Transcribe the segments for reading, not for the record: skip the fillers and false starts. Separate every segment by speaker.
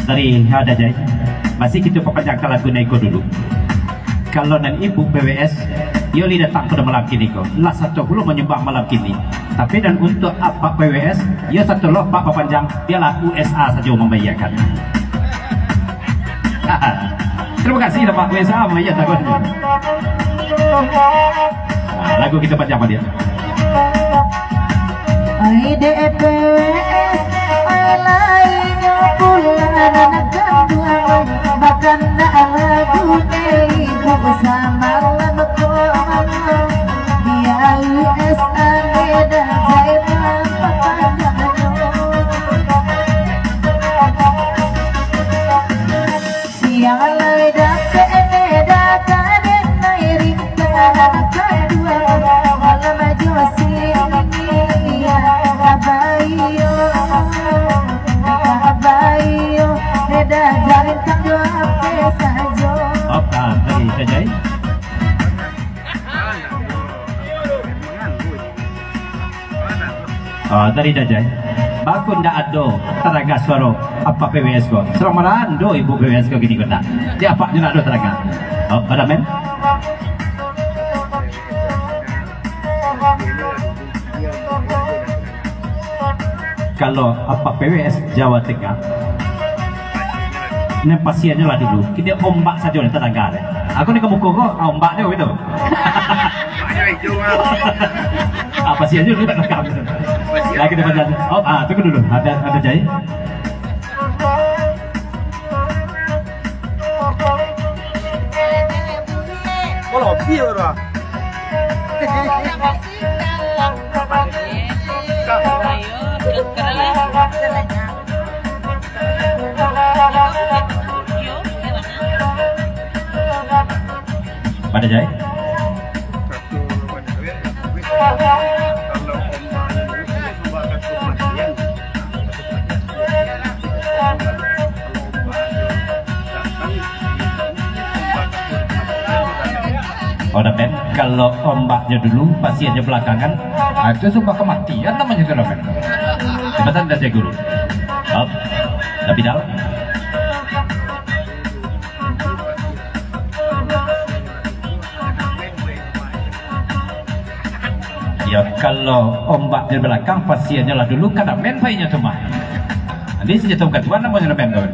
Speaker 1: Dari ada jay masih kita perpanjangkan lagu Neko dulu. Kalau nan ibu PWS Yoli datang pada malam kini ko lah satu belum menyumbang malam kini, tapi dan untuk apa PWS ya satu loh pak perpanjang dialah USA saja membayarkan. Terima kasih lah Pak USA membayar takut. Nah, lagu kita panjang dia.
Speaker 2: PWS lainnya pulang kedua bahkan lagu ibu bersama lemku dia USA beda jaya siang lagi dapat beda kaden nairi kedua malam maju sini abayo beda jarin tangga saja.
Speaker 1: Apa tadi saja? Dari Dajai bakun ndak ado teraga suara apa PWS ko serang marando ibu PWS ko gini kena dia apa ndak ado teraga pada men kalau apa PWS Jawa Tengah ini pasiennya lah dulu kita ombak saja oleh teraga deh aku ni kemuka kok ombaknya gitu apa sih aja dulu tak rekam lagi kita baca tunggu dulu ada Jai
Speaker 3: kalau biar lah
Speaker 1: pada Jai Ben, kalau ombaknya dulu pasiennya belakangan itu sumpah kematian namanya itu Ben. Jembatan dan saya guru tapi dalam ya kalau ombak di belakang pasiennya lah dulu karena men bayinya cuma ini senjata kedua namanya men kawan.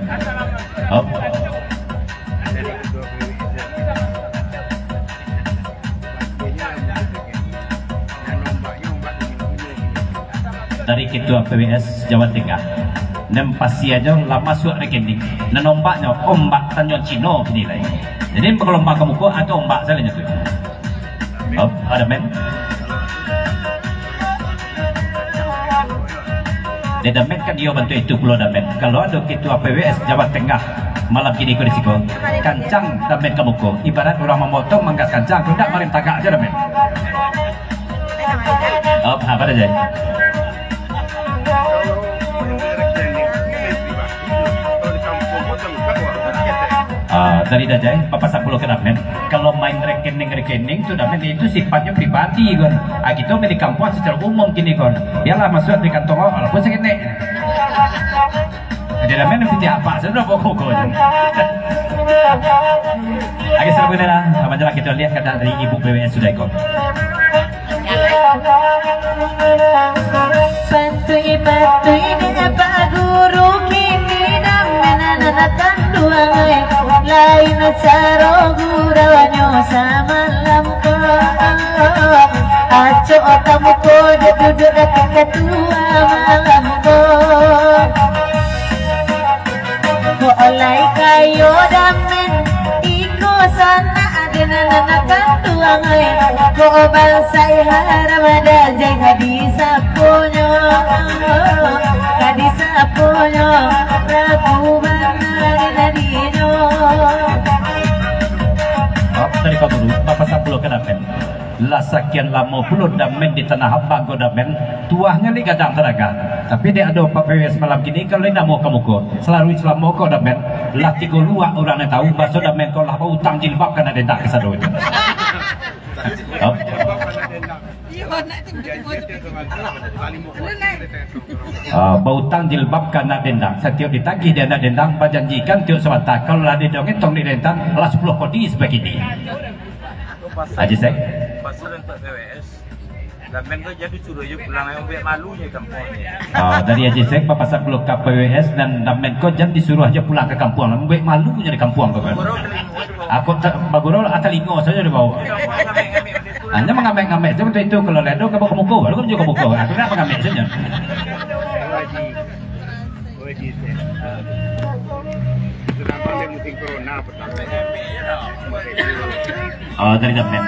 Speaker 1: Dari ketua PWS Jawa Tengah nem pasiennya lah masuk rekening dan ombaknya ombak Tanjung Cino nilai jadi kalau ombak kamu kok atau ombak salahnya tuh ada men dia men kan dia bantu itu pulau damen kalau ada ketua PWS Jawa Tengah malam kini kau risiko kancang damen kamu kok ibarat orang memotong manggas kancang kau tak marim tagak aja damen apa aja dari Dajai, Papa 10 ke damen. Kalau main rekening itu damen itu sifatnya pribadi kan. Gitu main di kampung secara umum gini kan. Biarlah masuk di kantong walaupun segini. Jadi damen itu apa? Sudah pokok aja. Agak seru bener lah. Sama aja kita lihat kata dari ibu PWS sudah ikut.
Speaker 2: Patuy-patuy na paguru kini namin nananakan duwangay lain na saro gurawanyo sa malam ko aco kamu ko duduk na ketua malam ko ko olay kayo damen iko sana adin nananakan duwangay ko balsay harap dajay kadisapunyo kadisapunyo raguban narinyo
Speaker 1: dari kau dulu, Bapak Sapuluh ke damen. Lah sekian lama puluh damen di tanah abang go damen, tuahnya ni gadang teraga. Tapi dia ada Pak PWS malam gini kalau tidak mau kamu ko, selalu selama kau damen, laki kau luak orang yang tahu bahasa damen kau lah utang jilbab karena dia tak kesado itu. Bautang jilbab karena dendang. Setiap ditagih dia nak dendang, berjanjikan tiap sebentar. Kalau lah dia dongeng tong di dendang, lah 10 kodi sebegini. Haji Sek.
Speaker 3: Pasal untuk PWS, damen tu jadi suruh je pulang yang biar malunya kampung.
Speaker 1: Dari Haji Sek, Bapak Sapuluh ke PWS dan damen kau jangan disuruh aja pulang ke kampung. Biar malunya di kampung kau kan. Aku tak bagurol atau lingo saja dibawa. Hanya mengamek-ngamek seperti itu kalau ledo ke bawah muka, lalu kan juga muka. Aku nak mengamek saja. Dari damen.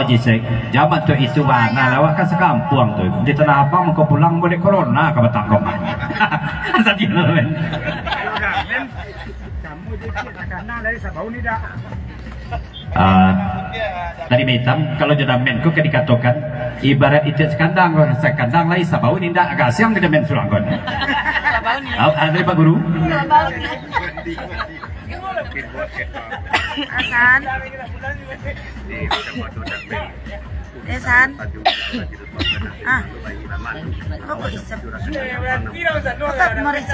Speaker 1: Jisek, zaman tu itu mana lawak kan sekampung tu. Di tanah abang kau pulang boleh corona ke batang kau. Tadi damen. Kamu jadi karena dari Sabau ni dah. Dari metam kalau jadi menko ke dikatakan ibarat itu sekandang lain Sabau ini tidak agak siang ke damen Suranggon. Ada Pak Guru.
Speaker 2: Asan. Desan.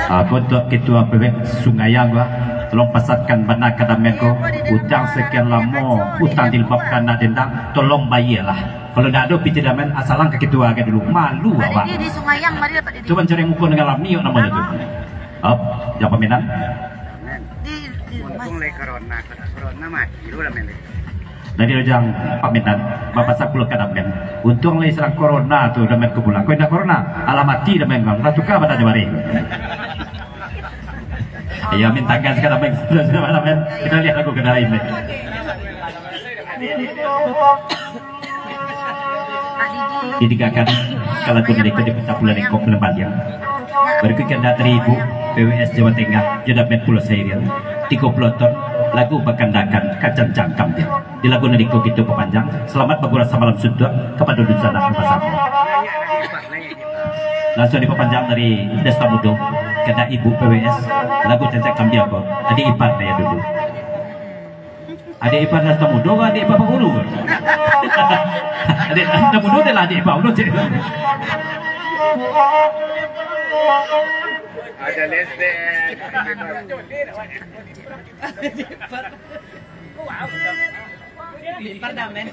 Speaker 1: Aku untuk ketua PW Sungayang gua tolong pasatkan benar kata menko utang sekian lama utang dilebabkan nak dendang tolong bayarlah. Kalau tidak ada piti damen asalang ke ketua ke dulu malu awak.
Speaker 2: Di Sungayang mari dapat di.
Speaker 1: Cuba cari muka dengan lam niok namanya tu. Jawab peminat.
Speaker 3: Untung le corona mati dulu damen.
Speaker 1: Dari rojang pamitan Bapak Sapuluh ke damen. Untung le serang corona tu damen ke pulang. Kau nak corona alamati damen bang. Ratu ka pada jawari. Ya minta gas ke damen. Kita lihat lagu kedai ini. Ditigakan kalau aku dari kode peta pulau Lengkok Lembaliang berikutnya dari Ibu PWS Jawa Tengah Jodamen Pulau Serial 30 ton lagu Bakandakan Kacang Cangkam dia di lagu Nadiko gitu pepanjang selamat bergurasa malam sudut kepada Dunsana Pasar langsung diperpanjang dari Desta Mudo kena Ibu PWS lagu Cancak Kambiago adik ipar ya dulu adik ipar Desta Mudo adik ipar Pak Ulu adik Desta Mudo adalah adik ipar Ulu
Speaker 3: ada lesben
Speaker 2: Pardamen.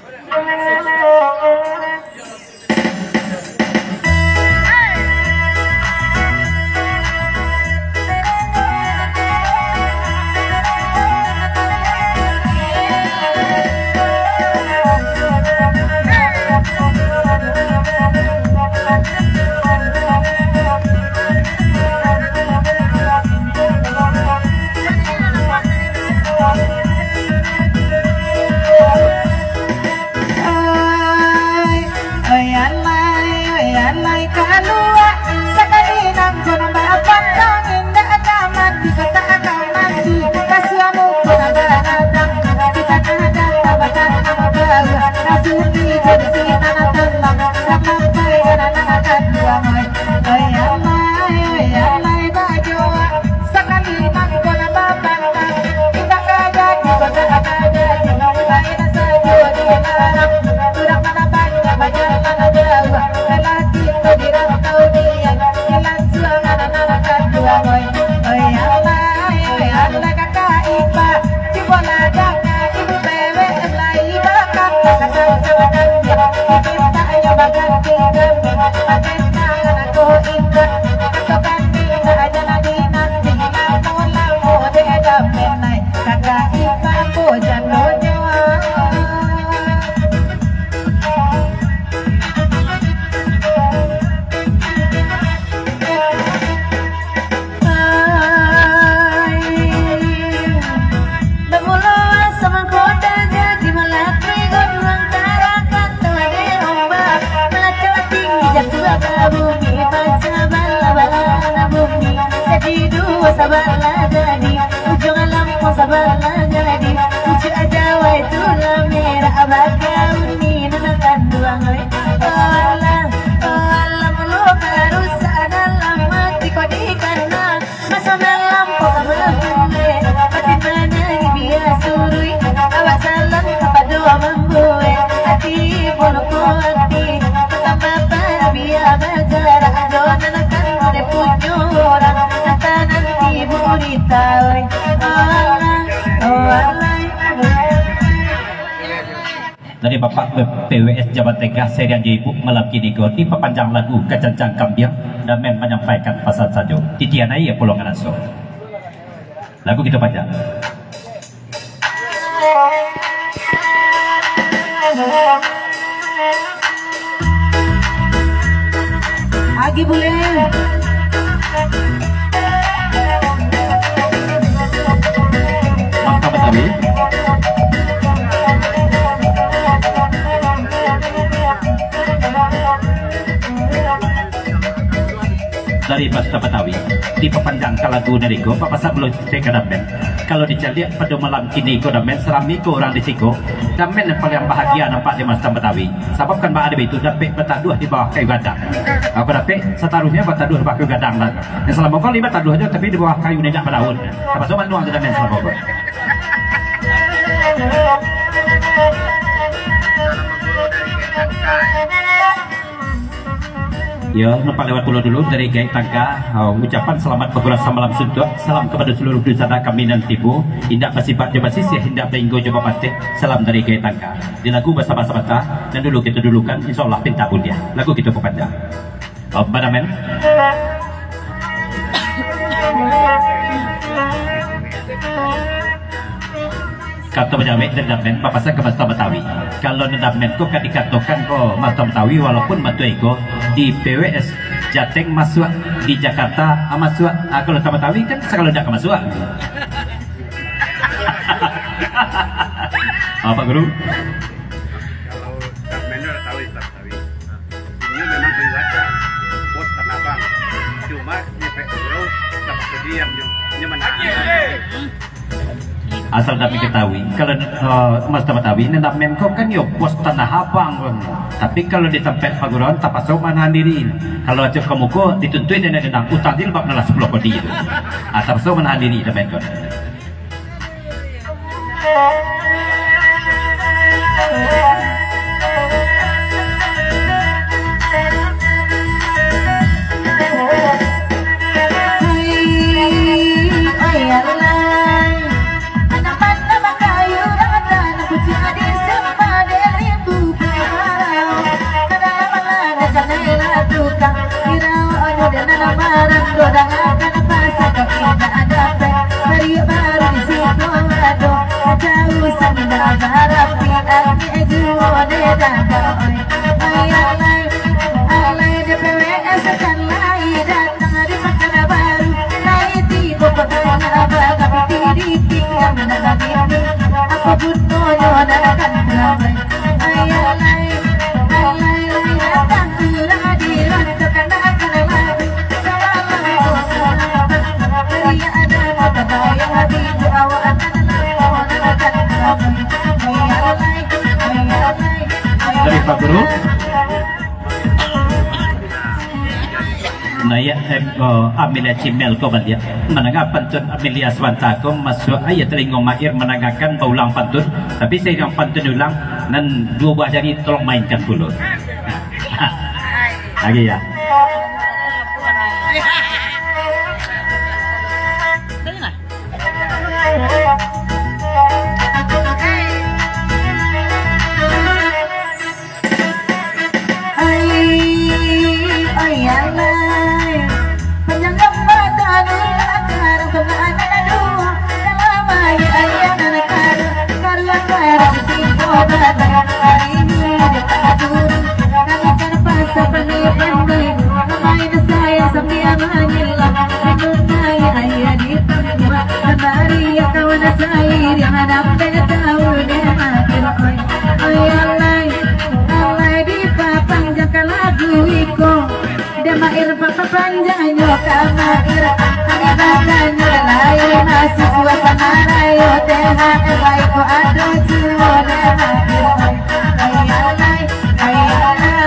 Speaker 2: Sabarlah jadi ujung lampu sabarlah jadi ucu aja wa itu merah abakau ini nanakan dua ngoi Allah Allah meluk harus ada lama tiko dikana masa lampu kamu hati mana biasa surui awak salam kepada membue hati bolku hati pertama biar bajar adon nanakan ada punya orang ibu ditawai
Speaker 1: dari Bapak PWS Jabat Tengah Serian Ibu malam kini di pepanjang lagu Kecancang Kambiang dan menyampaikan pesan saja titianai ya Pulau Nganaso lagu kita panjang
Speaker 2: Agi boleh
Speaker 1: Maka Betawi dari Basta Betawi di pepanjang kalagu dari go Papa Sablo Sekadamen kalau dicari pada malam kini ko damen seramiko orang di siko damen yang paling bahagia nampak di Basta Betawi sebab kan ada itu dapat betaduh di bawah kayu gadang aku dapat setaruhnya betaduh di bawah kayu gadang lah yang selama kali betaduh aja tapi di bawah kayu nenek berdaun apa sobat nuang damen selama kali ya, nampak lewat pulau dulu dari Gai Tangka ucapan selamat berkurasa malam suntuk salam kepada seluruh dusana kami dan tipu indak pasifat coba sisi indak benggo coba pasti salam dari Gai Tangka di lagu bersama-sama dan dulu kita dulukan insyaallah pinta pun dia lagu kita kepanjang Badamen kata penyamek dan damen papasan ke Mas Betawi kalau damen kok dikatakan kok Mas Betawi walaupun matu ego di PWS Jateng masuk di Jakarta masuk kalau Betawi kan kalau tidak masuk apa Guru
Speaker 3: kalau damen udah tahu Betawi ini memang berbaca buat penabang cuma di PWS dapat diam menang
Speaker 1: asal kami ketahui kalau Mas Betawi nendak menko kan yo pos tanah abang kan. Tapi kalau di tempat paguron tak pasau mana diri kalau aja kamu kok dituntui dan nendak utang di lebak nalas 10 kodi itu asal pasau mana diri teman kan dari Pak Guru Naya Amelia Cimel ko bandia menangga pantun Amelia Swanta ko masuk ayat telingo mair menanggakan paulang pantun tapi saya yang pantun ulang dan 2 buah jari tolong mainkan dulu lagi ya
Speaker 2: kamair Halibakan nilai masih suasana rayo THR baik ko ado jiwa demair Ayalay, ayalay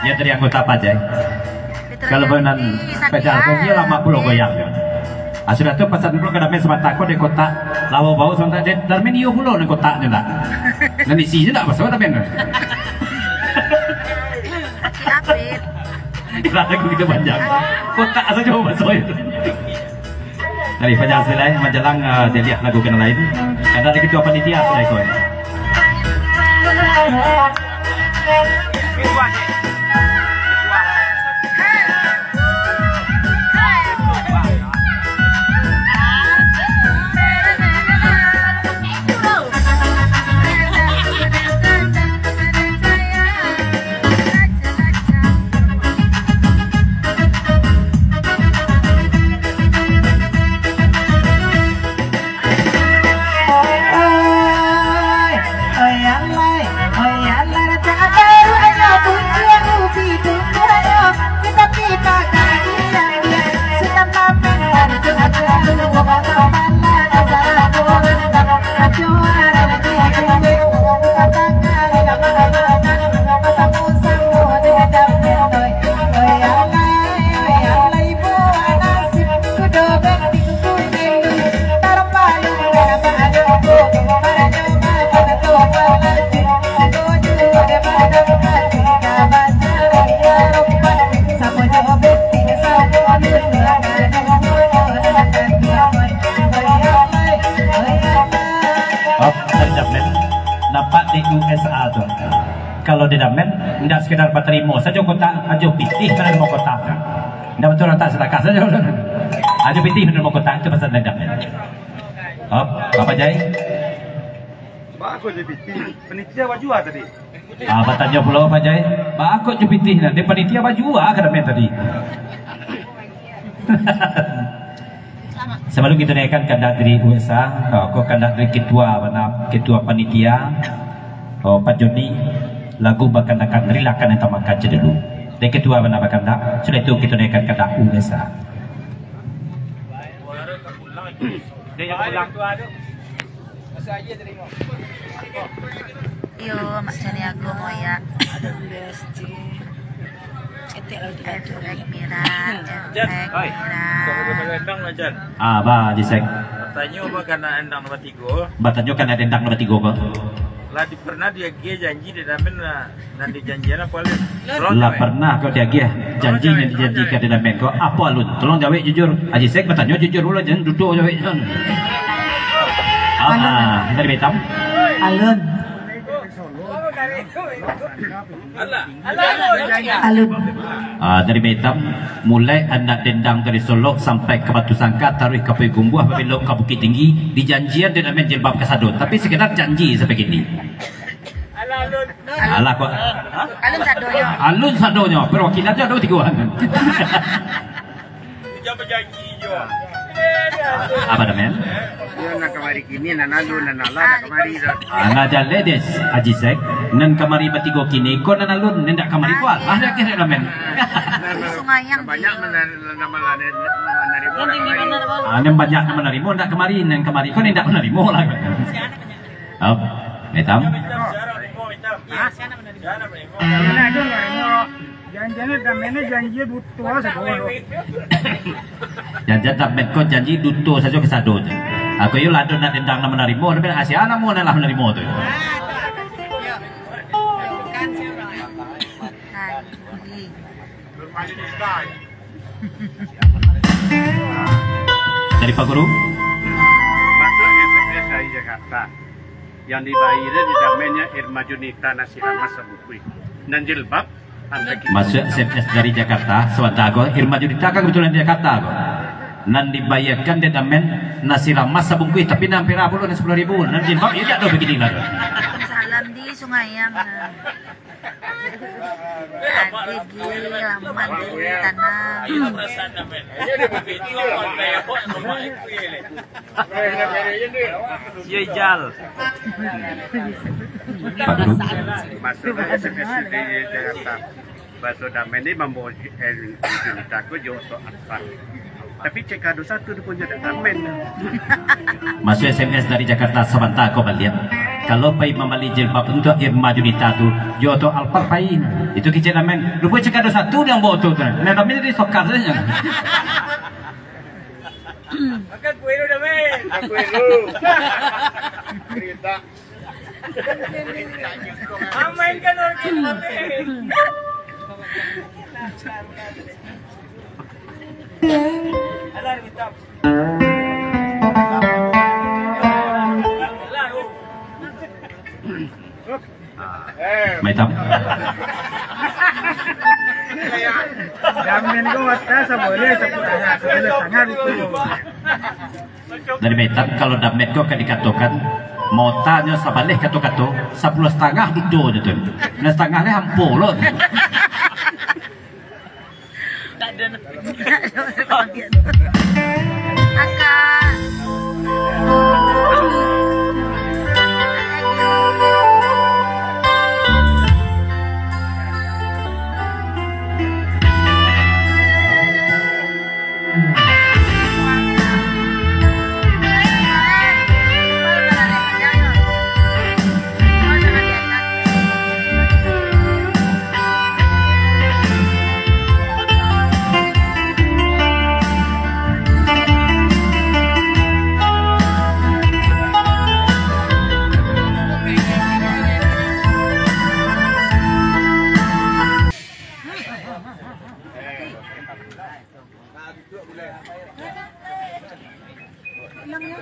Speaker 1: Ya dari anggota pajak. Kalau benar pedal kayaknya lama pulau goyang. Sudah tu pasal pulau kadang main semata ko di kota lawa bau semata dan main iyo pulau di kota ni lah. Dan isi je tak pasal tapi kan. Kita lagu kita panjang. Kota asal jauh pasal itu. Dari pajak selai menjelang dia lihat lagu kena lain. Karena ada ketua panitia selai kau. Nampak di USA tu. Kalau di damen, tidak sekedar paterimo saja kota aja pitih kalau mau kota. Tidak betul tak sedekah saja. Aja pitih kalau mau kota itu pasal damen. Apa Jai?
Speaker 3: Aku je pitih. Penitia baju tadi.
Speaker 1: Tanya pula Pak Jai. Aku je pitih nanti penitia baju ke damen tadi. Sebelum kita naikkan kandak dari USA, kau kandak dari ketua panitia, Pak Joni, lagu bahkan akan relakan yang tamakan je dulu. Dari ketua mana bahkan tak, sudah itu kita naikkan kandak USA.
Speaker 2: Yo, mak cari aku mau ya. Efek merah, efek merah.
Speaker 1: Ba Jisek.
Speaker 4: Tanya apa karena endang nomor 3?
Speaker 1: Batanya kan ada endang nomor 3 ba.
Speaker 4: Lah di pernah dia janji di damen nanti janjian apa lu?
Speaker 1: Lah pernah kau dia janji yang dijanjikan di damen kau apa lu? Tolong jawab jujur. Jisek bertanya jujur dulu jangan duduk jawab. Dari Betam.
Speaker 2: Alun.
Speaker 1: Dari Betam mulai anak dendang dari Solo sampai ke Batu Sangka taruh ke Pegumbuah belok ke Bukit Tinggi dijanjian dengan main jilbab kesadut tapi sekedar janji seperti ini. Alah kok. Alun sadonyo perwakilannya ada 3-an.
Speaker 4: Jangan janji jo.
Speaker 1: Apa namanya?
Speaker 3: Ya nak kamari kini nanalu nanala kamari dah.
Speaker 1: Ada ladies Ajisek nan kamari batigo kini ko nanalun nendak kamari ko ada kira ramen.
Speaker 2: Sungai
Speaker 3: Banyak nama
Speaker 1: Nan banyak nama narimo ndak kamari nan kamari ko nendak narimo lah. Betam.
Speaker 3: janji butuh saja.
Speaker 1: Janji tak ko janji duto saja kesadut. Aku yo lado nak dendang nama narimo tapi asiana mo nalah narimo tu. Dari Pak Guru
Speaker 3: Masuk SMS dari Jakarta yang dibayar di dalamnya Irma Junita Nasirama Sabukui dan jilbab
Speaker 1: masuk SMS dari Jakarta Swantago Irma Junita kan kebetulan di Jakarta kok nan dibayarkan di damen Nasirama Sabukui tapi nampir puluh 10.000 nan jilbab ya tak ada begini lah.
Speaker 2: Salam di Sungai yang laman di tanah.
Speaker 4: Jal.
Speaker 1: Pak Guru.
Speaker 3: Masalah SMS di Jakarta. Bakso Damen ini membawa aku juga asal. Tapi cekado satu dia punya Damen.
Speaker 1: Masuk SMS dari Jakarta sebentar kau melihat. Kalau pai membeli jilbab untuk Irma Junita tu, joto alpar pai. Itu kicik Damen. Lupa cekado satu yang bawa tu. Nah Damen itu sokar saja.
Speaker 4: Makan kue lu Damen.
Speaker 3: Aku itu. Cerita.
Speaker 4: Mainkan orang Damen. Alah minta.
Speaker 1: Maitam.
Speaker 4: Damen ko wata sa boleh sa sangat itu.
Speaker 1: Dari Maitam kalau Damen kau kan dikatakan motanya sabaleh kato-kato 10,5 itu tu. Nah setengahnya hampur loh.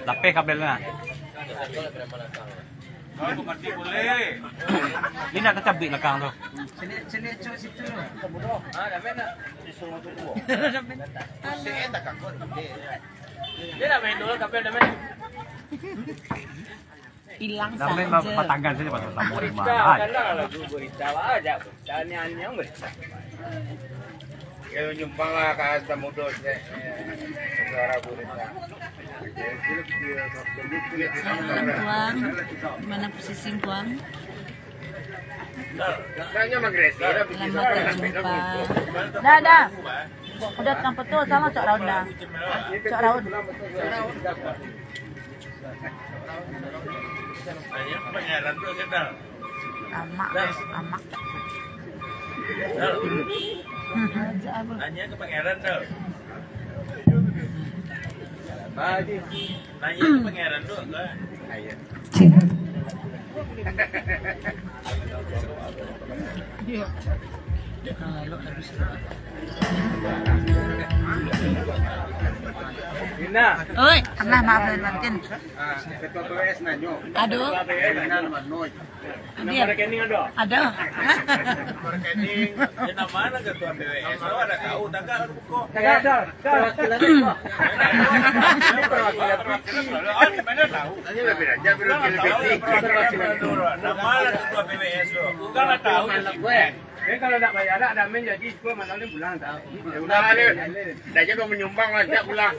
Speaker 1: Tapi kabelnya. Ini nak kecabi belakang tu.
Speaker 4: Sini cok situ. Dia dah main dulu kabel Damen.
Speaker 2: Hilang
Speaker 1: Damen
Speaker 2: saja.
Speaker 1: patanggan saja pasal tamu rumah.
Speaker 4: Lagu berita aja. Tanya-tanya berita.
Speaker 3: Kalau nyumbang lah ke Samudra suara berita.
Speaker 2: Puang, mana posisi Puang?
Speaker 3: Kayaknya mengresi.
Speaker 2: Selamat berjumpa. Dah. Udah tang betul sama Cok Raun dah. Cok Raun.
Speaker 4: Pangeran tu kita.
Speaker 2: Amak.
Speaker 4: Nanya ke pangeran tu. Nanya ke pangeran tu. Ina.
Speaker 2: Oi, Allah maafin batin.
Speaker 3: Ketua PWS nanyo.
Speaker 2: Aduh,
Speaker 3: Dengan Manoj.
Speaker 2: dia
Speaker 4: Rekening ada.
Speaker 2: ada.
Speaker 3: Rekening.
Speaker 4: Yang mana ketua PWS? Kau ada tahu tak ada buku. Mana tahu?
Speaker 3: Tanya lebih aja
Speaker 4: Nama ketua PWS tu. Bukan tahu. Kalau tak bayar ada men jadi gua malam ni pulang tak.
Speaker 3: Udah dah jadi menyumbang lah jak pulang.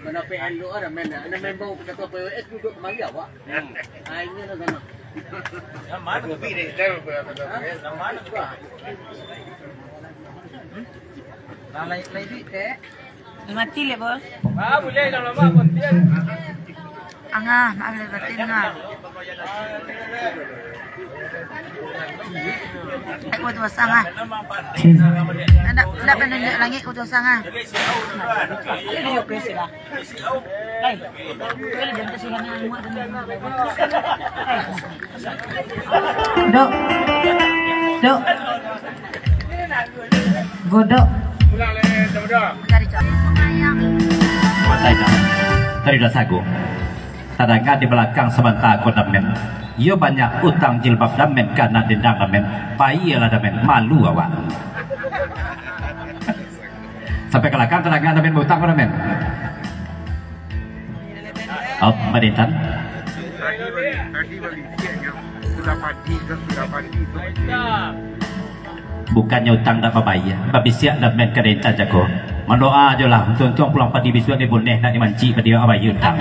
Speaker 3: Mana PN lu ada men. Ada member ketua PWS duduk kemari awak. Ini lah sana.
Speaker 4: Yang mana tu? Yang mana tu?
Speaker 2: Lain duit teh. Mati le bos.
Speaker 4: Boleh kalau mak pun dia.
Speaker 2: Angah, maafin batin ngah. Aku tu sangat. Nak penunjuk lagi aku tu sangat. Ini yo kesi lah. Lain. Kalau dia tu sihana muat dengan. Dok. Godok.
Speaker 3: Pulang le Samudra.
Speaker 2: Dari cari sayang.
Speaker 1: Matai tak? Dari Dasago. Sedangkan di belakang sebentar aku Damen. Yo banyak utang jilbab Damen karena dendang Damen. Payahlah Damen, malu awak. Sampai ke belakang tenaga Damen berutang Damen. Oh, Mbak Dintan.
Speaker 3: Tadi bagi dia sudah padi itu.
Speaker 1: Bukannya utang tak bayar. Babi siap Damen ke Dintan jago. Mendoa je lah. Tuan-tuan pulang padi bisu ni boneh nak dimanci pada dia abai utang.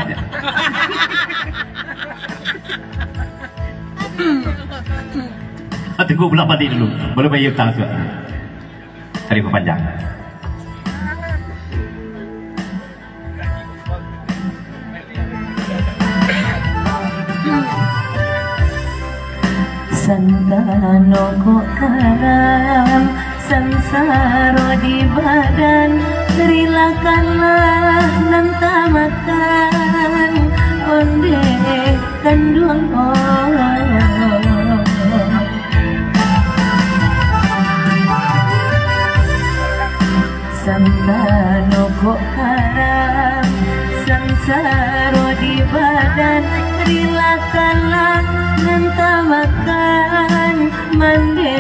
Speaker 1: Tunggu bulan mandi dulu, boleh bayar utang juga. Cari perpanjang.
Speaker 2: Santano ko karam, sansaro di badan, rilakanlah nan tamakan, onde kandung Santano ko karam, sansaro di badan, rilakanlah nan tamakan, mande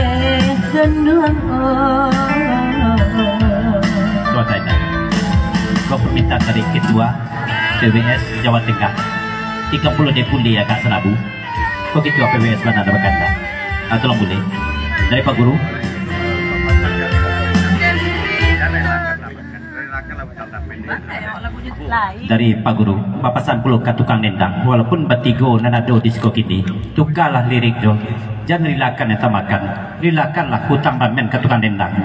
Speaker 2: kandung
Speaker 1: Suatanya kau permintaan dari Ketua PWS Jawa Tengah 30 deputi ya Kak Senabu. Kau Ketua PWS mana ada berkanda? Tolong boleh dari Pak Guru. Dari Pak Guru, papasan pulau ke tukang nendang. Walaupun batigo nanado di sekolah ini, tukarlah lirik do. Jangan rilakan yang tamakan, rilakanlah hutang ramen ke tukang nendang.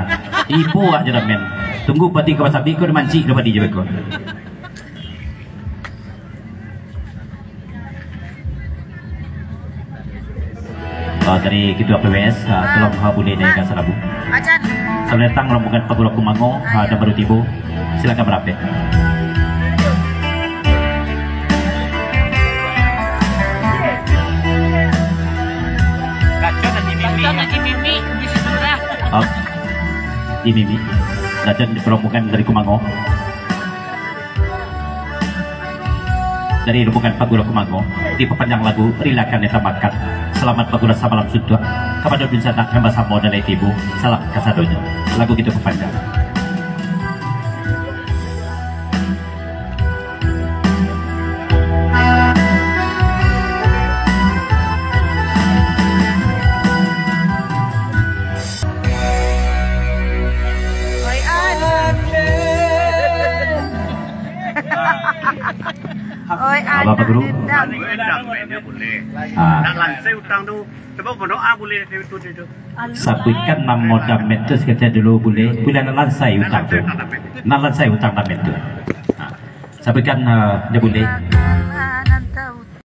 Speaker 1: Ibu aja ramen. Tunggu batigo wasabi ko manci do bati jebeko. Dari Ketua PWS, tolong boleh naik ke Sarabu. Selamat datang rombongan Pak Guru Kumango dan baru tiba. Silakan merapat. Di Mimi, Rajan rombongan dari Kumango. Dari rombongan Pak Guru Kumango, diperpanjang lagu Rilakan yang Tamakan. Selamat Pak Guru Samalam Sudwa. Kepada Dunsana Hamba Samo dan Ibu, salam kasadonya. Lagu kita perpanjang. Bapak Guru, sapuikan nama damet tu sekejap dulu boleh. Bila nalan saya utang tu, nalan saya utang damet tu. Sapuikan dia boleh.